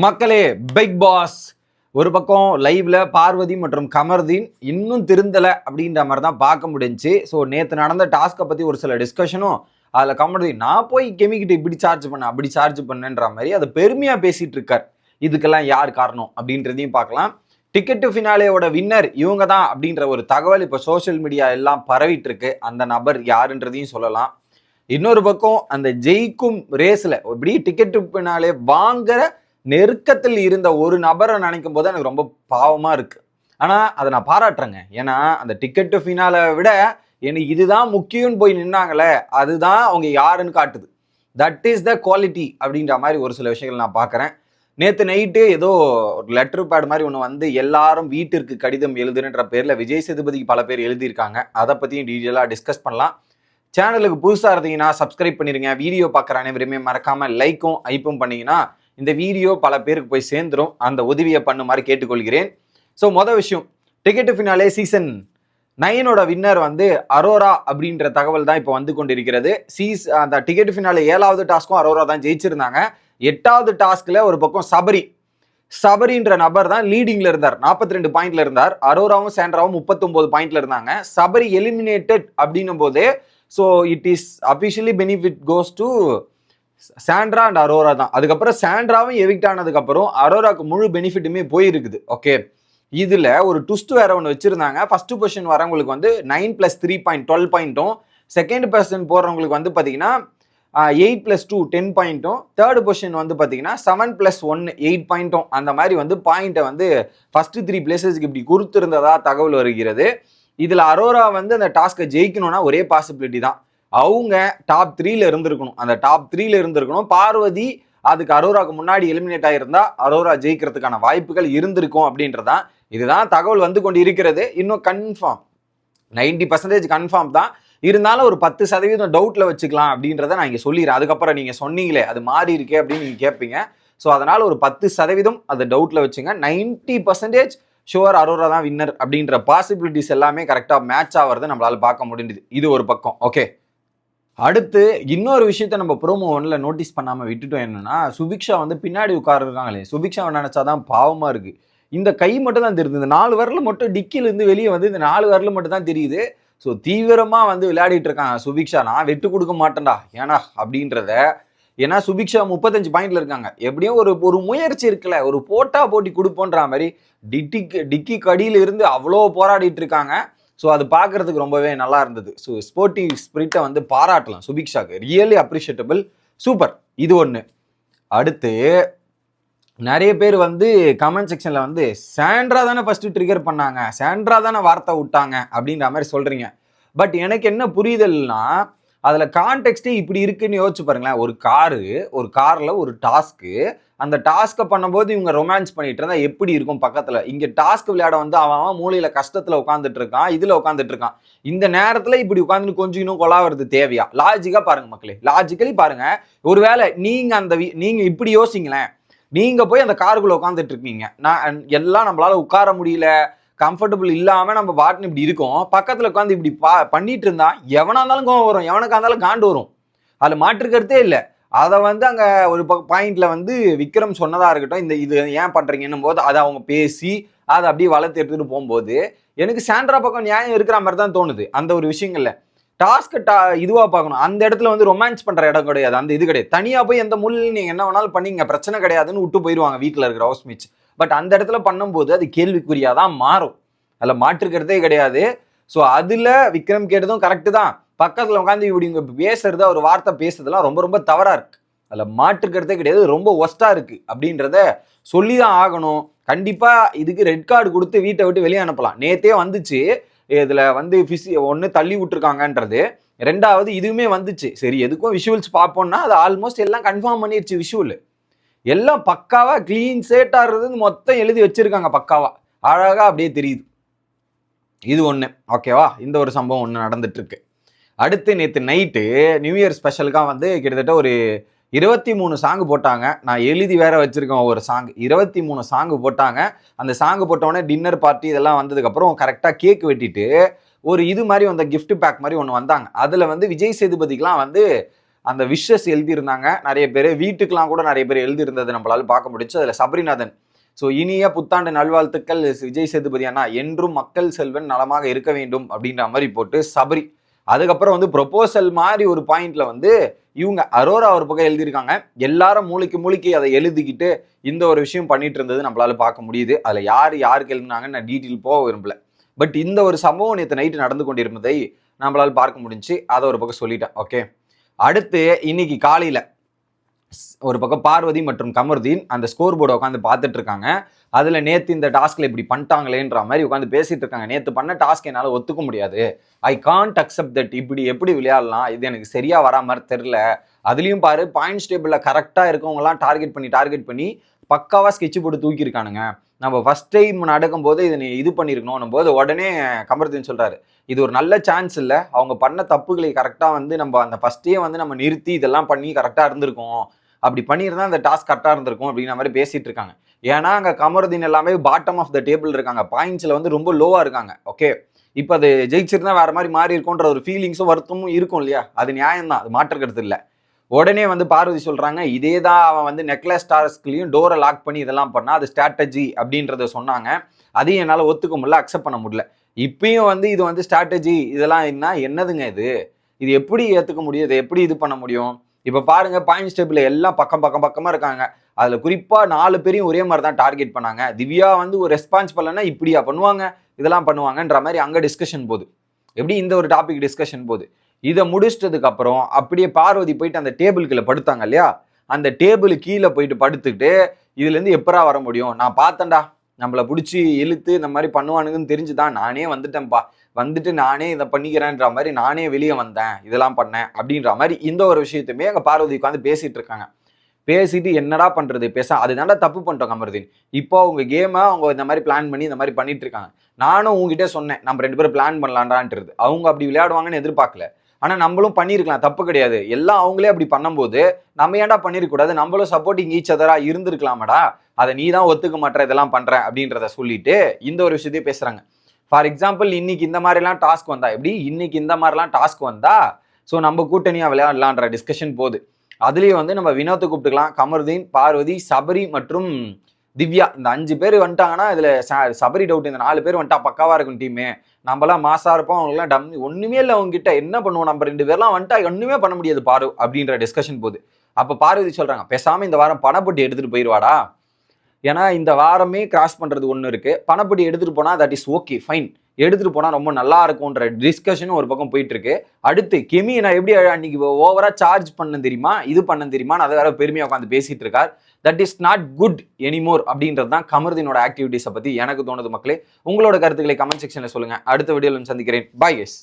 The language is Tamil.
மக்களே, பிக் பாஸ் ஒரு பக்கம் லைவ்ல பார்வதி மற்றும் கமர்தீன் இன்னும் திருந்தலை அப்படின்ற மாதிரி தான் பார்க்க முடிஞ்சு. ஸோ நேற்று நடந்த டாஸ்கை பற்றி ஒரு சில டிஸ்கஷனும், அதில் கமர்தீன் நான் போய் கெமிக்கிட்ட இப்படி சார்ஜ் பண்ணேன் அப்படி சார்ஜ் பண்ணேன்ற மாதிரி அதை பெருமையாக பேசிட்டு இருக்கார். இதுக்கெல்லாம் யார் காரணம் அப்படின்றதையும் பார்க்கலாம். டிக்கெட்டு ஃபினாலேயோட வின்னர் இவங்க தான் அப்படின்ற ஒரு தகவல் இப்போ சோஷியல் மீடியா எல்லாம் பரவிட்டு இருக்கு. அந்த நபர் யாருன்றதையும் சொல்லலாம். இன்னொரு பக்கம் அந்த ஜெயிக்கும் ரேஸில் இப்படி டிக்கெட்டு ஃபினாலே வாங்குற நெருக்கத்தில் இருந்த ஒரு நபரை நினைக்கும் போது எனக்கு ரொம்ப பாவமா இருக்கு. ஆனா அதை நான் பாராட்டுறேங்க. ஏன்னா அந்த டிக்கெட்டு ஃபினாலை விட எனக்கு இதுதான் முக்கியம்னு போய் நின்னாங்களே, அதுதான் அவங்க யாருன்னு காட்டுது. தட் இஸ் த குவாலிட்டி அப்படின்ற மாதிரி ஒரு சில விஷயங்கள் நான் பார்க்குறேன். நேற்று நைட்டு ஏதோ ஒரு லெட்டர் பேட் மாதிரி ஒன்று வந்து எல்லாரும் வீட்டிற்கு கடிதம் எழுதுன்ற பேரில் விஜய் சேதுபதிக்கு பல பேர் எழுதியிருக்காங்க. அதை பற்றியும் டீட்டெயிலாக டிஸ்கஸ் பண்ணலாம். சேனலுக்கு புதுசாக இருந்தீங்கன்னா சப்ஸ்கிரைப் பண்ணிடுங்க. வீடியோ பார்க்குற அனைவருமே மறக்காமல் லைக்கும் ஐப்பும் பண்ணிங்கன்னா இந்த வீடியோ பல பேருக்கு போய் சேர்ந்துடும். அந்த உதவியை பண்ணுமாறு கேட்டுக்கொள்கிறேன். ஸோ மொதல் விஷயம், டிக்கெட்டு ஃபினாலே சீசன் 9 வின்னர் வந்து அரோரா அப்படின்ற தகவல் தான் இப்போ வந்து கொண்டிருக்கிறது. அந்த டிக்கெட்டு ஃபினாலே 7வது டாஸ்க்கும் அரோரா தான் ஜெயிச்சிருந்தாங்க. 8வது டாஸ்கில் ஒரு பக்கம் சபரின்ற நபர் தான் லீடிங்ல இருந்தார், 42 பாயிண்ட்ல இருந்தார். அரோராவும் சாண்ட்ராவும் 39 பாயிண்ட்ல இருந்தாங்க. சபரி எலிமினேட்டட் அப்படின்னும் போது so it is officially benefit goes to Sandra and Arora தான். அதுக்கப்புறம் சாண்ட்ராவும் எவிக்ட் ஆனதுக்கப்புறம் அரோராக்கு முழு பெனிஃபிட்டுமே போயிருக்குது. ஓகே, இதில் ஒரு ட்விஸ்ட் வேற ஒன்று வச்சிருந்தாங்க. ஃபர்ஸ்ட் பொசிஷன் வரவங்களுக்கு வந்து 9 + 3 பாயிண்ட் 12 பாயிண்ட்டும், செகண்ட் பொசிஷன் போடுறவங்களுக்கு வந்து பார்த்தீங்கன்னா 8 + 2 10 பாயிண்ட்டும், தேர்ட் பொசிஷன் வந்து பார்த்தீங்கன்னா 7 + 1 8 பாயிண்ட்டும், அந்த மாதிரி வந்து பாயிண்ட்டை வந்து ஃபர்ஸ்ட் 3 பிளேசஸ்க்கு இப்படி கொடுத்துருந்ததா தகவல் வருகிறது. இதில் அரோரா வந்து அந்த டாஸ்கை ஜெயிக்கணும்னா ஒரே பாசிபிலிட்டி தான், அவங்க டாப் 3ல இருந்திருக்கணும். அந்த டாப் 3ல இருந்திருக்கணும். பார்வதி அதுக்கு அரோராக்கு முன்னாடி எலிமினேட் ஆகியிருந்தா அரோரா ஜெயிக்கிறதுக்கான வாய்ப்புகள் இருந்திருக்கும் அப்படின்றதான் இதுதான் தகவல் வந்து கொண்டு இருக்கிறது. இன்னும் கன்ஃபார்ம் 90% கன்ஃபார்ம் தான். இருந்தாலும் ஒரு 10% டவுட்ல வச்சுக்கலாம் அப்படின்றத நான் இங்கே சொல்லிடுறேன். அதுக்கப்புறம் நீங்க சொன்னீங்களே அது மாறி இருக்கே அப்படின்னு நீங்க கேட்பீங்க. ஸோ அதனால ஒரு 10% அதை டவுட்ல வச்சுங்க. 90% ஷுவர் அரோரா தான் வின்னர் அப்படின்ற பாசிபிலிட்டிஸ் எல்லாமே கரெக்டாக மேட்ச் ஆகிறது நம்மளால பார்க்க முடியுது. இது ஒரு பக்கம். ஓகே, அடுத்து இன்னொரு விஷயத்த நம்ம ப்ரோமோ 1ல நோட்டீஸ் பண்ணாமல் விட்டுட்டோம். என்னன்னா, சுபிக்ஷா வந்து பின்னாடி உட்காருக்காங்களே, சுபிக்ஷாவை நினைச்சாதான் பாவமா இருக்கு. இந்த கை மட்டும் தான் தெரியுது, இந்த 4 விரல் மட்டும் டிக்கிலிருந்து வெளியே வந்து இந்த 4 விரல் மட்டும் தான் தெரியுது. ஸோ தீவிரமா வந்து விளையாடிட்டு இருக்காங்க சுபிக்ஷா. நான் வெட்டு கொடுக்க மாட்டேன்டா ஏன்னா அப்படின்றத. ஏன்னா சுபிக்ஷா 35 பாயிண்ட்ல இருக்காங்க. எப்படியும் ஒரு முயற்சி இருக்குல்ல, ஒரு போட்டி கொடுப்போன்ற மாதிரி டிக்கி கடியில இருந்து அவ்வளோ போராடிட்டு இருக்காங்க. ஸோ அது பார்க்கறதுக்கு ரொம்பவே நல்லா இருந்தது. ஸோ ஸ்போர்ட்டிவ் ஸ்பிரிட்டை வந்து பாராட்டலாம் சுபிக்ஷாக்கு. Really appreciatable, super. இது ஒன்று. அடுத்து நிறைய பேர் வந்து கமெண்ட் செக்ஷன்ல வந்து சாண்ட்ரா தானே ஃபர்ஸ்ட் ட்ரிகர் பண்ணாங்க, சாண்ட்ரா தானே வார்த்தை விட்டாங்க அப்படின்ற மாதிரி சொல்றீங்க. பட் எனக்கு என்ன புரியுதல்னா, அதுல கான்டெக்ஸ்டே இப்படி இருக்குன்னு யோசிச்சு பாருங்களேன். ஒரு கார்ல ஒரு டாஸ்க்கு, அந்த டாஸ்க்கை பண்ணும்போது இவங்க ரொமான்ஸ் பண்ணிட்டு இருந்தா எப்படி இருக்கும் பக்கத்துல. இங்க டாஸ்க் விளையாட வந்து அவன் மூலையில கஷ்டத்துல உட்காந்துட்டு இருக்கான், இதுல உட்காந்துட்டு இருக்கான். இந்த நேரத்துல இப்படி உட்காந்து கொஞ்சம் இன்னும் கொலாவது தேவையா? லாஜிக்கா பாருங்க மக்களே, லாஜிக்கலி பாருங்க. ஒருவேளை நீங்க இப்படி யோசிங்களேன், நீங்க போய் அந்த காருக்குள்ள உட்காந்துட்டு இருக்கீங்க, நான் எல்லாம் நம்மளால உட்கார முடியல, கம்ஃபர்டபுள் இல்லாம நம்ம பாட்டுன்னு இப்படி இருக்கோம். பக்கத்துல உட்காந்து இப்படி பண்ணிட்டு இருந்தா எவனா இருந்தாலும் கோவம் வரும், எவனுக்கா இருந்தாலும் காண்டு வரும். அதுல மாற்றுக்கிறதே இல்லை. அதை வந்து அங்க ஒரு பாயிண்ட்ல வந்து விக்ரம் சொன்னதா இருக்கட்டும், இது ஏன் பண்றீங்கன்னும் போது அதை அவங்க பேசி அதை அப்படியே வளர்த்து எடுத்துட்டு போகும்போது எனக்கு சாண்ட்ரா பக்கம் நியாயம் இருக்கிற மாதிரி தான் தோணுது. அந்த ஒரு விஷயங்கள்ல டாஸ்க் இதுவா பார்க்கணும். அந்த இடத்துல வந்து ரொமான்ஸ் பண்ற இடம் கிடையாது, அந்த இது கிடையாது. தனியா போய் எந்த முள்ளில் நீங்க என்ன வேணாலும் பண்ணீங்க, பிரச்சனை கிடையாதுன்னு விட்டு போயிடுவாங்க வீட்டுல இருக்கிற ஹவுஸ்மேட்ஸ். பட் அந்த இடத்துல பண்ணும்போது அது கேள்விக்குறியாதான் மாறும், அதுல மாற்றுக்கிறதே கிடையாது. ஸோ அதுல விக்ரம் கேட்டதும் கரெக்டு தான். பக்கத்துல உட்காந்து இப்படி இவங்க பேசுறது, ஒரு வார்த்தை பேசுறதுலாம் ரொம்ப ரொம்ப தவறா இருக்கு. அதுல மாற்றுக்கிறதே கிடையாது, ரொம்ப ஒஸ்டா இருக்கு அப்படின்றத சொல்லிதான் ஆகணும். கண்டிப்பா இதுக்கு ரெட் கார்டு கொடுத்து வீட்டை விட்டு வெளியே அனுப்பலாம். நேத்தே வந்துச்சு, இதுல வந்து ஒன்று தள்ளி விட்டுருக்காங்கன்றது. ரெண்டாவது இதுவுமே வந்துச்சு. சரி, எதுக்கும் விஷுவல்ஸ் பார்ப்போம்னா அது ஆல்மோஸ்ட் எல்லாம் கன்ஃபார்ம் பண்ணிடுச்சு. விஷுவல் எல்லாம் பக்காவா கிளீன் சேட் ஆடுறது மொத்தம் எழுதி வச்சிருக்காங்க பக்காவா, அழகா அப்படியே தெரியுது. இது ஒன்று. ஓகேவா, இந்த ஒரு சம்பவம் ஒன்று நடந்துட்டு இருக்கு. அடுத்து நேற்று நைட்டு நியூ இயர் ஸ்பெஷலுக்காக வந்து கிட்டத்தட்ட ஒரு 23 சாங்கு போட்டாங்க. நான் எழுதி வேற வச்சிருக்கேன் ஒரு சாங். 23 சாங்கு போட்டாங்க. அந்த சாங்கு போட்டோடனே டின்னர் பார்ட்டி இதெல்லாம் வந்ததுக்கப்புறம் கரெக்டாக கேக் வெட்டிட்டு ஒரு இது மாதிரி வந்த கிஃப்ட் பேக் மாதிரி ஒன்று வந்தாங்க. அதில் வந்து விஜய் சேதுபதிக்கெலாம் வந்து அந்த விஷஸ் எழுதியிருந்தாங்க நிறைய பேர், வீட்டுக்கெல்லாம் கூட நிறைய பேர் எழுதியிருந்தது நம்மளால பார்க்க முடிச்சு. அதில் சபரிநாதன், ஸோ இனிய புத்தாண்டு நல்வாழ்த்துக்கள் விஜய் சேதுபதி அண்ணா, என்றும் மக்கள் செல்வன் நலமாக இருக்க வேண்டும் அப்படின்ற மாதிரி போட்டு சபரி. அதுக்கப்புறம் வந்து ப்ரொபோசல் மாதிரி ஒரு பாயிண்ட்ல வந்து இவங்க அரோரா ஒரு பக்கம் எழுதியிருக்காங்க. எல்லாரும் மூளைக்கு அதை எழுதிக்கிட்டு இந்த ஒரு விஷயம் பண்ணிட்டு இருந்தது நம்மளால பார்க்க முடியுது. அதுல யாருக்கு எழுதினாங்கன்னு நான் டீட்டெயில் போக விரும்பல. பட் இந்த ஒரு சம்பவம் நேற்று நைட்டு நடந்து கொண்டிருந்ததை நம்மளால பார்க்க முடிஞ்சு, அதை ஒரு பக்கம் சொல்லிட்டேன். ஓகே, அடுத்து இன்னைக்கு காலையில ஒரு பக்கம் பார்வதி மற்றும் கமருதீன் அந்த ஸ்கோர் போர்டை உட்காந்து பார்த்துட்டு இருக்காங்க. அதுல நேத்து இந்த டாஸ்க்ல இப்படி பண்ணிட்டாங்களேன்ற மாதிரி உட்காந்து பேசிட்டு இருக்காங்க. நேத்து பண்ண டாஸ்க் என்னால ஒத்துக்க முடியாது, ஐ கான்ட் அக்செப்ட் தட், இப்படி எப்படி விளையாடலாம், இது எனக்கு சரியா வரா மாதிரி தெரியல. அதுலயும் பாரு, பாயிண்ட்ஸ் டேபிள்ல கரெக்டா இருக்கவங்க எல்லாம் டார்கெட் பண்ணி பக்காவா ஸ்கெட்ச் போட்டு தூக்கியிருக்கானுங்க. நம்ம ஃபர்ஸ்ட் டைம் நடக்கும்போது இதை நீ இது பண்ணிருக்கணும் போது உடனே கமருதீன் சொல்றாரு, இது ஒரு நல்ல சான்ஸ் இல்லை, அவங்க பண்ண தப்புகளை கரெக்டா வந்து நம்ம அந்த ஃபர்ஸ்டே வந்து நம்ம நிறுத்தி இதெல்லாம் பண்ணி கரெக்டா இருந்திருக்கும், அப்படி பண்ணியிருந்தா அந்த டாஸ்க் கரெக்டா இருந்திருக்கும் அப்படிங்கிற மாதிரி பேசிட்டு இருக்காங்க. ஏன்னா அங்க கமருதீன் எல்லாமே பாட்டம் ஆஃப் த டேபிள் இருக்காங்க, பாயிண்ட்ஸ்ல வந்து ரொம்ப லோவா இருக்காங்க. ஓகே, இப்போ அது ஜெயிச்சிருந்தா வேற மாதிரி மாறி இருக்கும்ன்ற ஒரு ஃபீலிங்ஸும் வருத்தமும் இருக்கும் இல்லையா, அது நியாயம் தான், அது மாற்றுக்கிறது இல்லை. உடனே வந்து பார்வதி சொல்றாங்க, இதே தான் அவன் வந்து நெக்லஸ் டாஸ்க்லயும் டோரை லாக் பண்ணி இதெல்லாம் பண்ணா அது ஸ்ட்ராட்டஜி அப்படின்றத சொன்னாங்க. அதையும் என்னால் ஒத்துக்க முடியல, அக்செப்ட் பண்ண முடியல. இப்பயும் வந்து இது வந்து ஸ்ட்ராட்டஜி இதெல்லாம் என்னதுங்க இது எப்படி ஏத்துக்க முடியும், இதை எப்படி இது பண்ண முடியும்? இப்ப பாருங்க, பாயிண்ட்ஸ் டேபிள் எல்லாம் பக்கமா இருக்காங்க. அதுல குறிப்பா 4 பேரையும் ஒரே மாதிரி தான் டார்கெட் பண்ணாங்க. திவ்யா வந்து ஒரு ரெஸ்பான்ஸ் பண்ணலன்னா இப்படியா பண்ணுவாங்க, இதெல்லாம் பண்ணுவாங்கன்ற மாதிரி அங்க டிஸ்கஷன் போகுது. எப்படி இந்த ஒரு டாபிக் டிஸ்கஷன் போகுது. இதை முடிச்சிட்டதுக்கு அப்புறம் அப்படியே பார்வதி போயிட்டு அந்த டேபிளுக்குள்ள படுத்தாங்க இல்லையா, அந்த டேபிள் கீழே போயிட்டு படுத்துக்கிட்டு இதுல இருந்து எப்பரா வர முடியும், நான் பார்த்தேன்டா நம்மளை பிடிச்சி இழுத்து இந்த மாதிரி பண்ணுவானுங்கன்னு தெரிஞ்சுதான் நானே வந்துட்டேன்ப்பா, வந்துட்டு நானே இதை பண்ணிக்கிறேன்ற மாதிரி நானே வெளியே வந்தேன், இதெல்லாம் பண்ணேன் அப்படின்ற மாதிரி இந்த ஒரு விஷயத்தையுமே அங்கே பார்வதி உட்காந்து பேசிட்டு இருக்காங்க. பேசிட்டு என்னடா பண்றது, அதுதான்டா தப்பு பண்ணிட்டோம் கமருதீன். இப்போ அவங்க கேமை அவங்க இந்த மாதிரி பிளான் பண்ணி இந்த மாதிரி பண்ணிட்டு இருக்காங்க. நானும் உங்ககிட்ட சொன்னேன் நம்ம 2 பேரும் பிளான் பண்ணலான்றான்றது, அவங்க அப்படி விளையாடுவாங்கன்னு எதிர்பார்க்கல. ஆனா நம்மளும் பண்ணிருக்கலாம், தப்பு கிடையாது. எல்லாம் அவங்களே அப்படி பண்ணும்போது நம்ம ஏன்டா பண்ணிருக்க கூடாது, நம்மளும் சப்போர்ட்டிங் ஈச் அதரா இருந்திருக்கலாமடா, அதை நீ தான் ஒத்துக்க மாட்டேற இதெல்லாம் பண்ற அப்படின்றத சொல்லிட்டு இந்த ஒரு விஷயத்தையும் பேசுறாங்க. ஃபார் எக்ஸாம்பிள் இன்னைக்கு இந்த மாதிரிலாம் டாஸ்க் வந்தா எப்படி, இன்னைக்கு இந்த மாதிரிலாம் டாஸ்க் வந்தா ஸோ நம்ம கூட்டணியா விளையாடலான்ற டிஸ்கஷன் போகுது. அதுலயும் வந்து நம்ம வினோத்தை கூப்பிட்டுக்கலாம், கமருதீன், பார்வதி, சபரி மற்றும் திவ்யா, இந்த 5 பேர் வந்துட்டாங்கன்னா இதுல சபரி டவுட், இந்த 4 பேர் வந்துட்டா பக்காவா இருக்கும் டீமே, நம்மளாம் மாசா இருப்போம், அவங்களாம் டம்மி, ஒண்ணுமே இல்லை அவங்க கிட்ட, என்ன பண்ணுவோம் நம்ம 2 பேர்லாம் வந்துட்டா ஒண்ணுமே பண்ண முடியாது பாரு அப்படின்ற டிஸ்கஷன் போகுது. அப்ப பார்வதி சொல்றாங்க, பேசாம இந்த வாரம் பணப்பட்டி எடுத்துட்டு போயிடுவாடா, ஏன்னா இந்த வாரமே கிராஸ் பண்றது ஒண்ணு இருக்கு, பணப்பட்டி எடுத்துட்டு போனா தட் இஸ் ஓகே ஃபைன், எடுத்துட்டு போனா ரொம்ப நல்லா இருக்கும்ன்ற டிஸ்கஷனும் ஒரு பக்கம் போயிட்டு இருக்கு. அடுத்து கெமி நான் எப்படி அன்னைக்கு ஓவரா சார்ஜ் பண்ண தெரியுமா, இது பண்ண தெரியுமா, அதை வேற பெருமையா உட்காந்து பேசிட்டு இருக்கார். That is not good anymore அப்படின்றது தான் கமருதீனோட ஆக்டிவிட்டிஸை பத்தி எனக்கு தோணுது. மக்களே, உங்களோட கருத்துக்களை கமெண்ட் செக்ஷன்ல சொல்லுங்க. அடுத்த வீடியோல சந்திக்கிறேன். Bye guys.